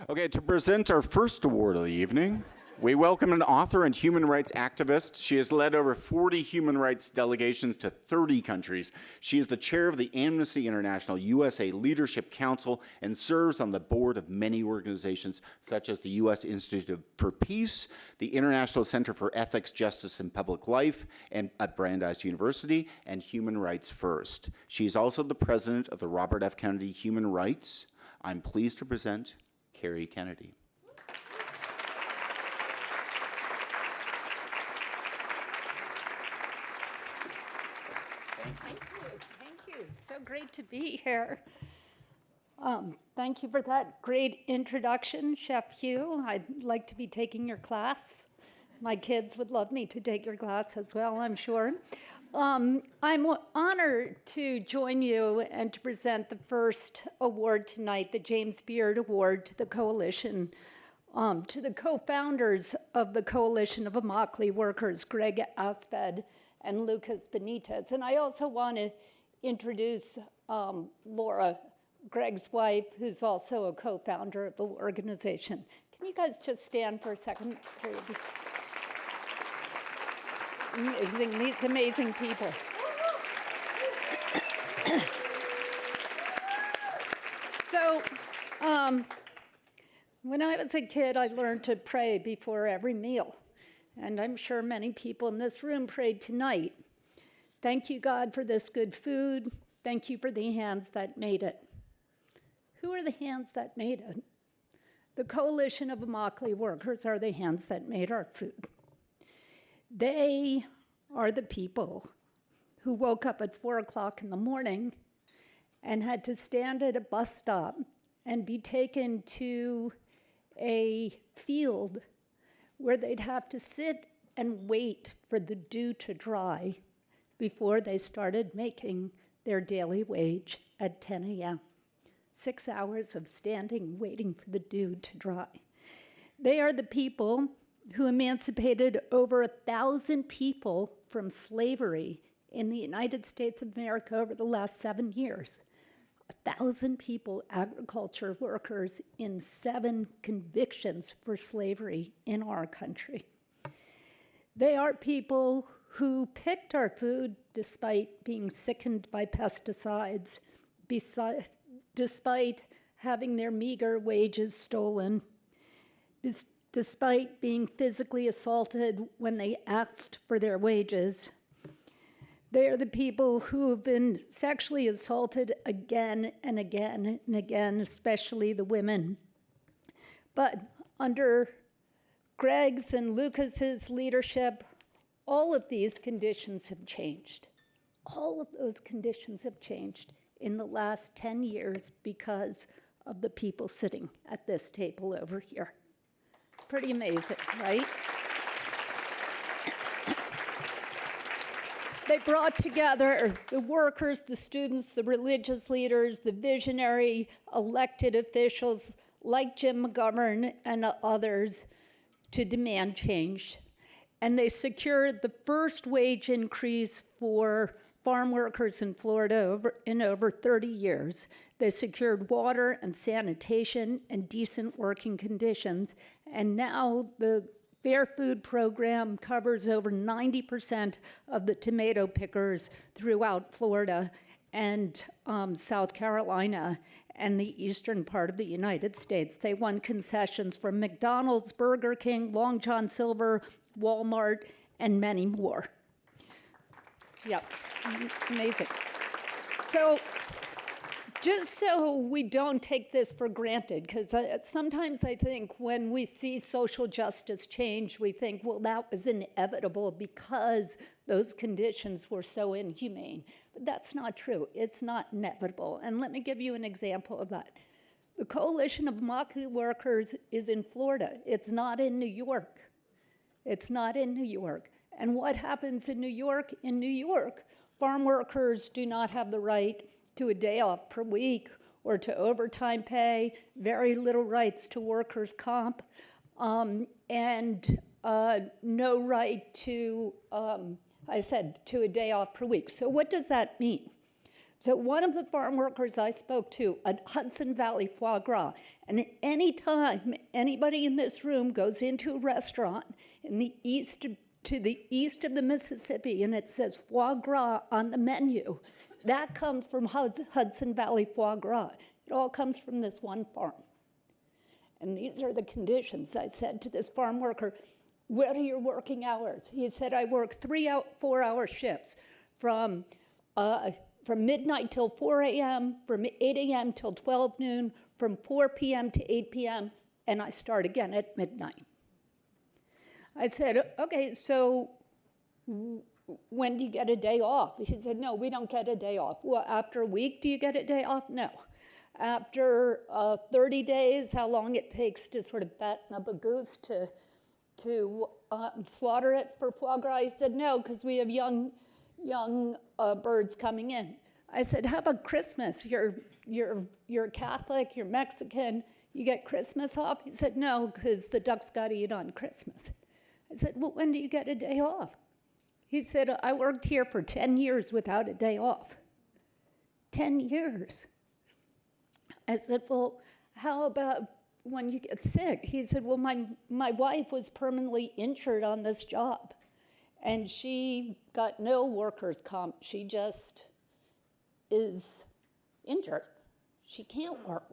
Okay, to present our first award of the evening, we welcome an author and human rights activist. She has led over 40 human rights delegations to 30 countries. She is the chair of the Amnesty International USA Leadership Council and serves on the board of many organizations such as the U.S. Institute for Peace, the International Center for Ethics, Justice, and Public Life, and at Brandeis University, and Human Rights First. She is also the president of the Robert F. Kennedy Human Rights. I'm pleased to present Carrie Kennedy. Thank you. So great to be here. Thank you for that great introduction, Chef Hugh. I'd like to be taking your class. My kids would love me to take your class as well, I'm sure. I'm honored to join you and to present the first award tonight, the James Beard Award, to the coalition, to the co-founders of the Coalition of Immokalee Workers, Greg Asbed and Lucas Benitez. And I also want to introduce Laura, Greg's wife, who's also a co-founder of the organization. Can you guys just stand for a second? Amazing, these amazing people. So, when I was a kid, I learned to pray before every meal. And I'm sure many people in this room prayed tonight. Thank you, God, for this good food. Thank you for the hands that made it. Who are the hands that made it? The Coalition of Immokalee Workers are the hands that made our food. They are the people who woke up at 4 o'clock in the morning and had to stand at a bus stop and be taken to a field where they'd have to sit and wait for the dew to dry before they started making their daily wage at 10 a.m. 6 hours of standing, waiting for the dew to dry. They are the people who emancipated over 1,000 people from slavery in the United States of America over the last 7 years. 1,000 people, agriculture workers, in 7 convictions for slavery in our country. They are people who picked our food despite being sickened by pesticides, despite having their meager wages stolen, despite being physically assaulted when they asked for their wages. They are the people who have been sexually assaulted again and again and again, especially the women. But under Greg's and Lucas's leadership, all of these conditions have changed. All of those conditions have changed in the last 10 years because of the people sitting at this table over here. Pretty amazing, right? They brought together the workers, the students, the religious leaders, the visionary elected officials like Jim McGovern and others to demand change. And they secured the first wage increase for farm workers in Florida in over 30 years. They secured water and sanitation and decent working conditions. And now the Fair Food Program covers over 90% of the tomato pickers throughout Florida and South Carolina and the eastern part of the United States. They won concessions from McDonald's, Burger King, Long John Silver, Walmart, and many more. Yep, amazing. So just so we don't take this for granted, because sometimes I think when we see social justice change, we think, well, that was inevitable because those conditions were so inhumane. But that's not true. It's not inevitable. And let me give you an example of that. The Coalition of Immokalee Workers is in Florida. It's not in New York. It's not in New York. And what happens in New York? In New York, farm workers do not have the right to a day off per week or to overtime pay, very little rights to workers' comp, and no right to, to a day off per week. So what does that mean? So one of the farm workers I spoke to at Hudson Valley Foie Gras, and anytime anybody in this room goes into a restaurant in the east to the east of the Mississippi and it says foie gras on the menu, that comes from Hudson Valley Foie Gras. It all comes from this one farm. And these are the conditions. I said to this farm worker, what are your working hours? He said, I work 4-hour shifts from midnight till 4 a.m., from 8 a.m. till 12 noon, from 4 p.m. to 8 p.m., and I start again at midnight. I said, okay, so when do you get a day off? He said, no, we don't get a day off. Well, after a week, do you get a day off? No. After 30 days, how long it takes to sort of fatten up a goose to slaughter it for foie gras? He said, no, because we have young birds coming in. I said, how about Christmas? You're Catholic, you're Mexican, you get Christmas off? He said, no, because the ducks got to eat on Christmas. I said, well, when do you get a day off? He said, I worked here for 10 years without a day off. 10 years. I said, well, how about when you get sick? He said, well, my wife was permanently injured on this job, and she got no workers' comp. She just is injured. She can't work.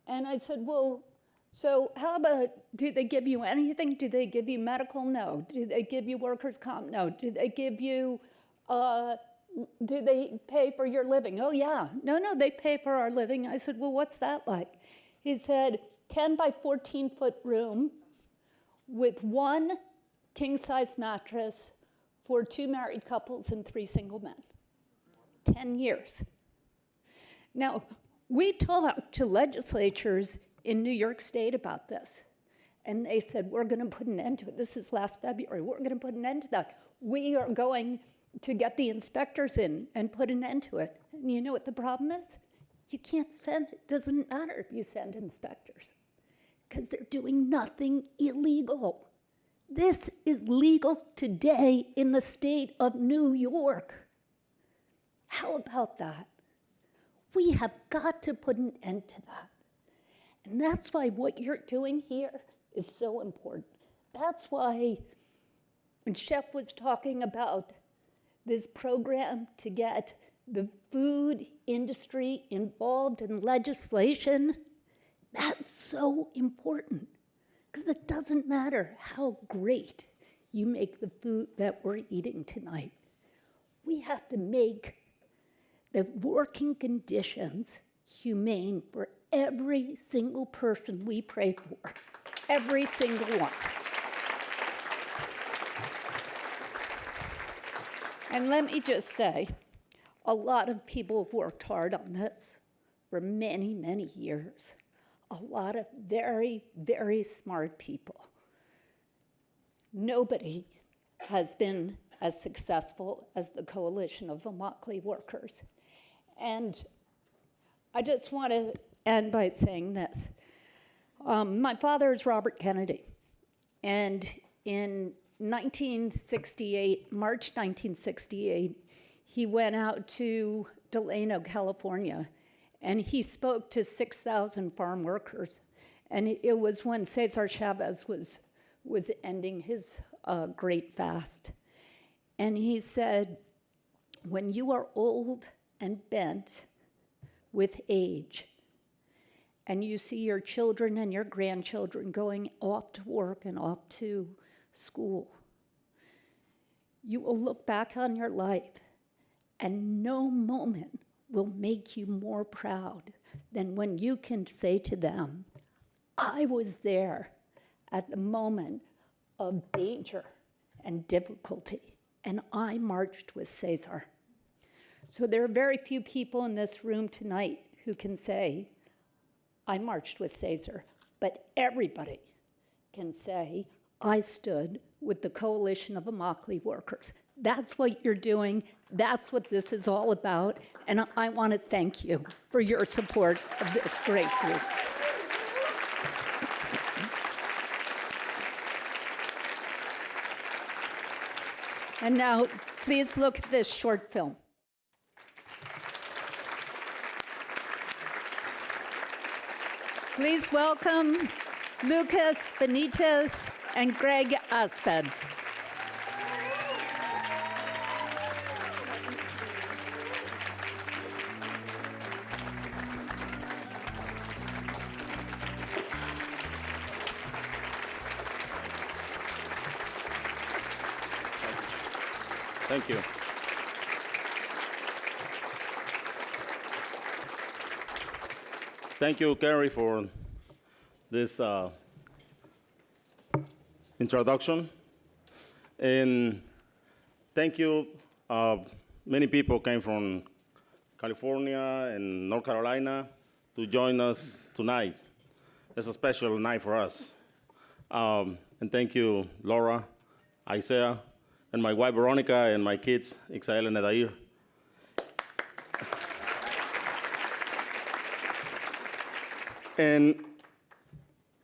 And I said, well, so how about, do they give you anything? Do they give you medical? No. Do they give you workers' comp? No. Do they give you, do they pay for your living? Oh, yeah. No, they pay for our living. I said, well, what's that like? He said, 10 by 14 foot room with one king-size mattress for 2 married couples and 3 single men. 10 years. Now, we talked to legislatures in New York State about this, and they said, we're going to put an end to it. This is last February. We're going to put an end to that. We are going to get the inspectors in and put an end to it. And you know what the problem is? You can't send, it doesn't matter if you send inspectors, because they're doing nothing illegal. This is legal today in the state of New York. How about that? We have got to put an end to that. And that's why what you're doing here is so important. That's why when Chef was talking about this program to get the food industry involved in legislation, that's so important. Because it doesn't matter how great you make the food that we're eating tonight. We have to make the working conditions humane for every single person we pray for, every single one. And let me just say, a lot of people have worked hard on this for many, many years. A lot of very, very smart people. Nobody has been as successful as the Coalition of Immokalee Workers. And I just want to end by saying this. My father is Robert Kennedy. And in 1968, March 1968, he went out to Delano, California, and he spoke to 6,000 farm workers. And it was when Cesar Chavez was ending his great fast. And he said, when you are old and bent with age, and you see your children and your grandchildren going off to work and off to school, you will look back on your life, and no moment will make you more proud than when you can say to them, I was there at the moment of danger and difficulty, and I marched with Cesar. So there are very few people in this room tonight who can say, I marched with Cesar, but everybody can say, I stood with the Coalition of Immokalee Workers. That's what you're doing. That's what this is all about. And I want to thank you for your support of this great group. And now, please look at this short film. Please welcome Lucas Benitez and Greg Asbed. Thank you. Thank you, Carrie, for this introduction. And thank you. Many people came from California and North Carolina to join us tonight. It's a special night for us. And thank you, Laura, Isaiah, and my wife, Veronica, and my kids, Ixael and Edair. And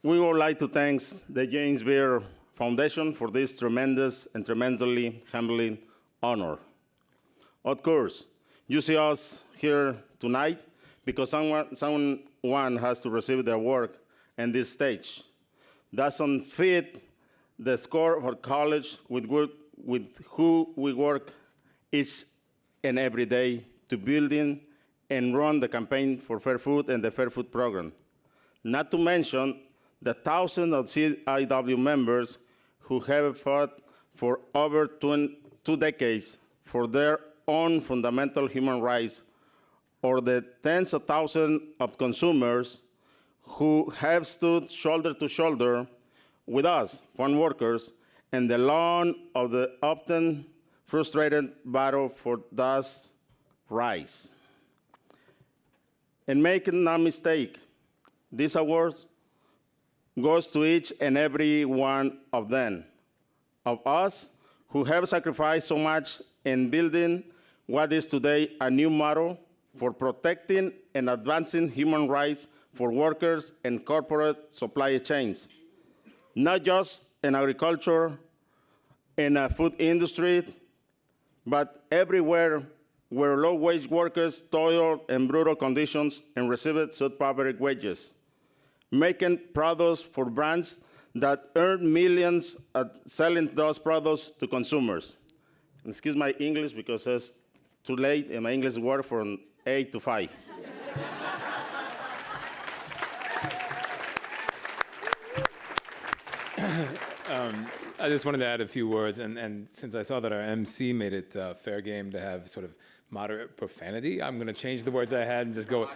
we would like to thank the James Beard Foundation for this tremendous and tremendously humbling honor. Of course, you see us here tonight because someone has to receive their work in this stage. Doesn't fit the score of our college with who we work each and every day to building and run the campaign for fair food and the fair food program. Not to mention the thousands of CIW members who have fought for over 2 decades for their own fundamental human rights, or the tens of thousands of consumers who have stood shoulder to shoulder with us, farm workers, and the lawn of the often frustrated battle for those rights. And make no mistake, this award goes to each and every one of them, of us who have sacrificed so much in building what is today a new model for protecting and advancing human rights for workers and corporate supply chains, not just in agriculture, in the food industry, but everywhere where low-wage workers toil in brutal conditions and receive subpar wages, making products for brands that earn millions at selling those products to consumers. And excuse my English because it's too late and my English word from 8 to 5. I just wanted to add a few words, and since I saw that our MC made it fair game to have sort of moderate profanity, I'm going to change the words I had and just go.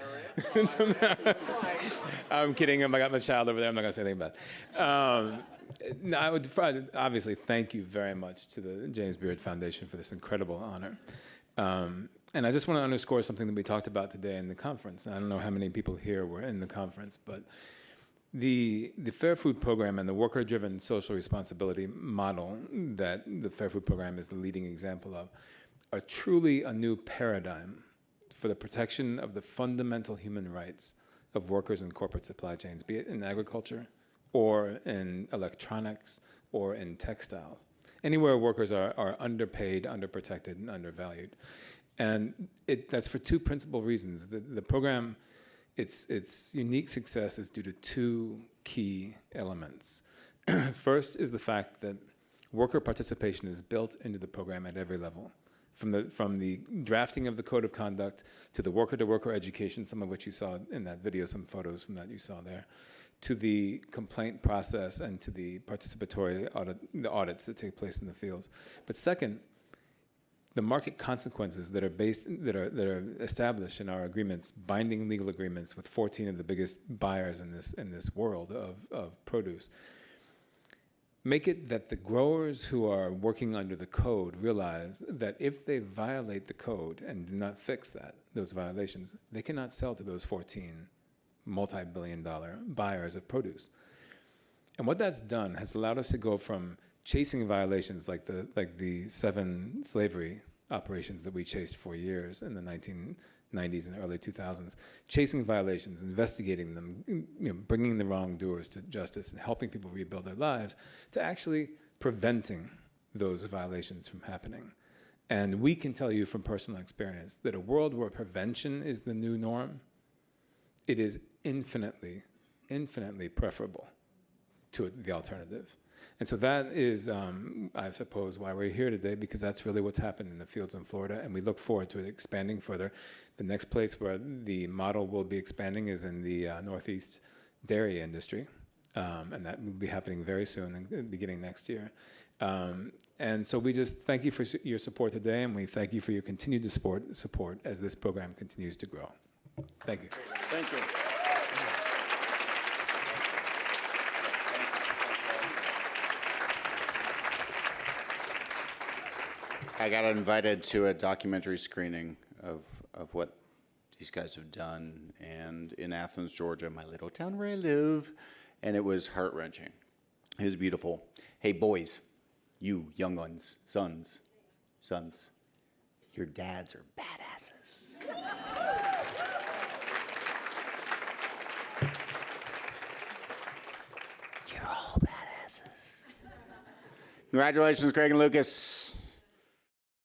I'm kidding. I got my child over there. I'm not going to say anything about it. No, I would obviously thank you very much to the James Beard Foundation for this incredible honor. And I just want to underscore something that we talked about today in the conference. And I don't know how many people here were in the conference, but the Fair Food Program and the worker-driven social responsibility model that the Fair Food Program is the leading example of are truly a new paradigm for the protection of the fundamental human rights of workers in corporate supply chains, be it in agriculture or in electronics or in textiles. Anywhere workers are underpaid, underprotected, and undervalued. And that's for two principal reasons. The program, its unique success is due to two key elements. First is the fact that worker participation is built into the program at every level, from the drafting of the code of conduct to the worker-to-worker education, some of which you saw in that video, some photos from that you saw there, to the complaint process and to the participatory audits that take place in the field. But second, the market consequences that are established in our agreements, binding legal agreements with 14 of the biggest buyers in this world of produce, make it that the growers who are working under the code realize that if they violate the code and do not fix those violations, they cannot sell to those 14 multi-billion-dollar buyers of produce. And what that's done has allowed us to go from chasing violations like the 7 slavery operations that we chased for years in the 1990s and early 2000s, chasing violations, investigating them, bringing the wrongdoers to justice and helping people rebuild their lives, to actually preventing those violations from happening. And we can tell you from personal experience that a world where prevention is the new norm, it is infinitely infinitely preferable to the alternative. And so that is, I suppose, why we're here today, because that's really what's happened in the fields in Florida, and we look forward to it expanding further. The next place where the model will be expanding is in the Northeast dairy industry, and that will be happening very soon, beginning next year. And so we just thank you for your support today, and we thank you for your continued support as this program continues to grow. Thank you. Thank you. I got invited to a documentary screening of what these guys have done, and in Athens, Georgia, my little town where I live, and it was heart-wrenching. It was beautiful. Hey, boys, you young ones, sons, your dads are badasses. You're all badasses. Congratulations, Craig and Lucas.